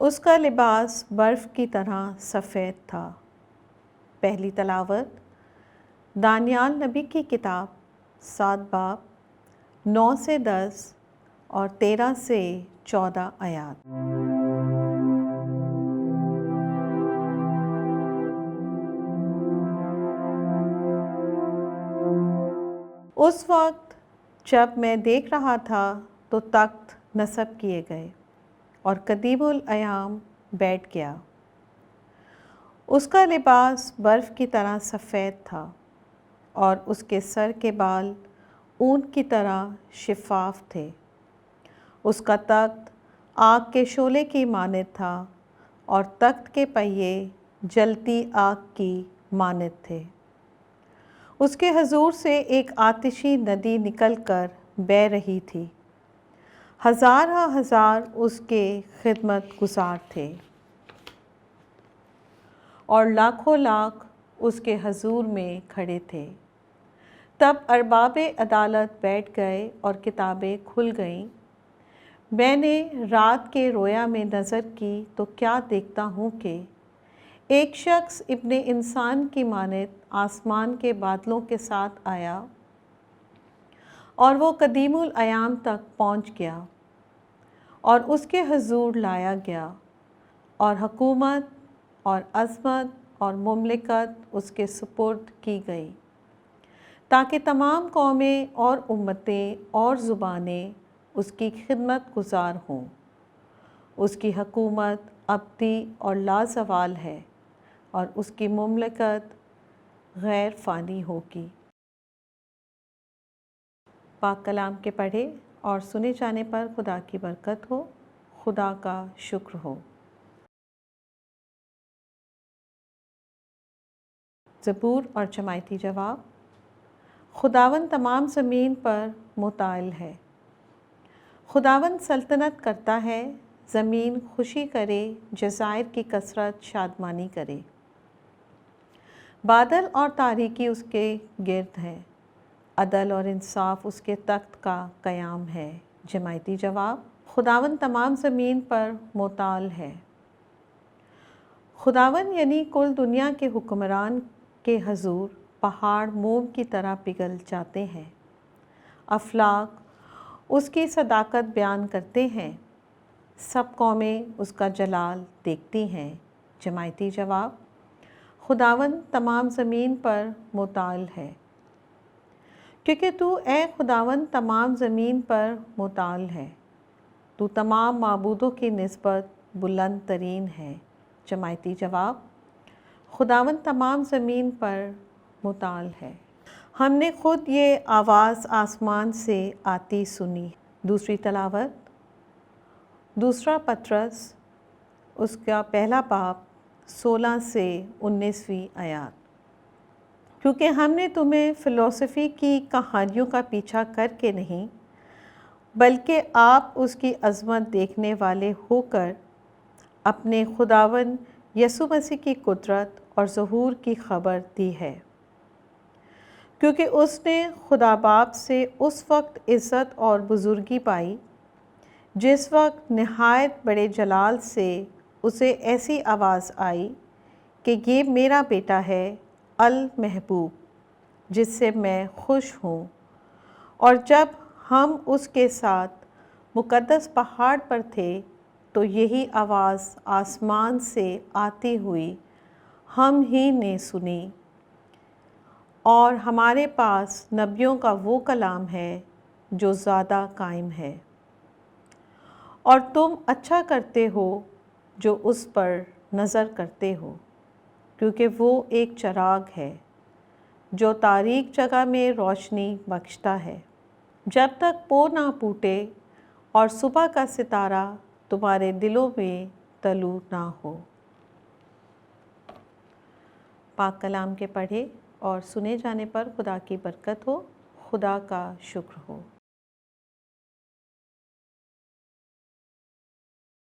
اس کا لباس برف کی طرح سفید تھا۔ پہلی تلاوت دانیال نبی کی کتاب 7 باب 9 سے 10 اور 13 سے 14 آیات۔ اس وقت جب میں دیکھ رہا تھا تو تخت نصب کیے گئے اور قدیم الایام بیٹھ گیا۔ اس کا لباس برف کی طرح سفید تھا اور اس کے سر کے بال اونٹ کی طرح شفاف تھے۔ اس کا تخت آگ کے شعلے کی مانند تھا اور تخت کے پہیے جلتی آگ کی مانند تھے۔ اس کے حضور سے ایک آتشی ندی نکل کر بہہ رہی تھی۔ ہزارہ ہزار اس کے خدمت گزار تھے اور لاکھوں لاکھ اس کے حضور میں کھڑے تھے۔ تب ارباب عدالت بیٹھ گئے اور کتابیں کھل گئیں۔ میں نے رات کے رویا میں نظر کی تو کیا دیکھتا ہوں کہ ایک شخص ابن انسان کی مانند آسمان کے بادلوں کے ساتھ آیا اور وہ قدیم الایام تک پہنچ گیا اور اس کے حضور لایا گیا، اور حکومت اور عظمت اور مملکت اس کے سپرد کی گئی، تاکہ تمام قومیں اور امتیں اور زبانیں اس کی خدمت گزار ہوں۔ اس کی حکومت ابدی اور لازوال ہے اور اس کی مملکت غیر فانی ہوگی۔ پاک کلام کے پڑھے اور سنے جانے پر خدا کی برکت ہو، خدا کا شکر ہو۔ زبور اور جماعتی جواب۔ خداوند تمام زمین پر مطلع ہے۔ خداوند سلطنت کرتا ہے، زمین خوشی کرے، جزائر کی کثرت شادمانی کرے۔ بادل اور تاریکی اس کے گرد ہے، عدل اور انصاف اس کے تخت کا قیام ہے۔ جماعتی جواب۔ خداوند تمام زمین پر مطلع ہے۔ خداوند یعنی کل دنیا کے حکمران کے حضور پہاڑ موم کی طرح پگھل جاتے ہیں۔ افلاک اس کی صداقت بیان کرتے ہیں، سب قومیں اس کا جلال دیکھتی ہیں۔ جماعتی جواب۔ خداوند تمام زمین پر مطلع ہے، کیونکہ تو اے خداوند تمام زمین پر مطلع ہے، تو تمام معبودوں کی نسبت بلند ترین ہے۔ جماعتی جواب۔ خداوند تمام زمین پر مطلع ہے۔ ہم نے خود یہ آواز آسمان سے آتی سنی۔ دوسری تلاوت دوسرا پطرس اس کا پہلا باب 16 سے 19 آیات۔ کیونکہ ہم نے تمہیں فلسفی کی کہانیوں کا پیچھا کر کے نہیں، بلکہ آپ اس کی عظمت دیکھنے والے ہو کر اپنے خداوند یسوع مسیح کی قدرت اور ظہور کی خبر دی ہے۔ کیونکہ اس نے خدا باپ سے اس وقت عزت اور بزرگی پائی جس وقت نہایت بڑے جلال سے اسے ایسی آواز آئی کہ یہ میرا بیٹا ہے المحبوب، جس سے میں خوش ہوں۔ اور جب ہم اس کے ساتھ مقدس پہاڑ پر تھے تو یہی آواز آسمان سے آتی ہوئی ہم ہی نے سنی، اور ہمارے پاس نبیوں کا وہ کلام ہے جو زیادہ قائم ہے، اور تم اچھا کرتے ہو جو اس پر نظر کرتے ہو، کیونکہ وہ ایک چراغ ہے جو تاریک جگہ میں روشنی بخشتا ہے، جب تک پو نہ پھوٹے اور صبح کا ستارہ تمہارے دلوں میں طلوع نہ ہو۔ پاک کلام کے پڑھے اور سنے جانے پر خدا کی برکت ہو، خدا کا شکر ہو۔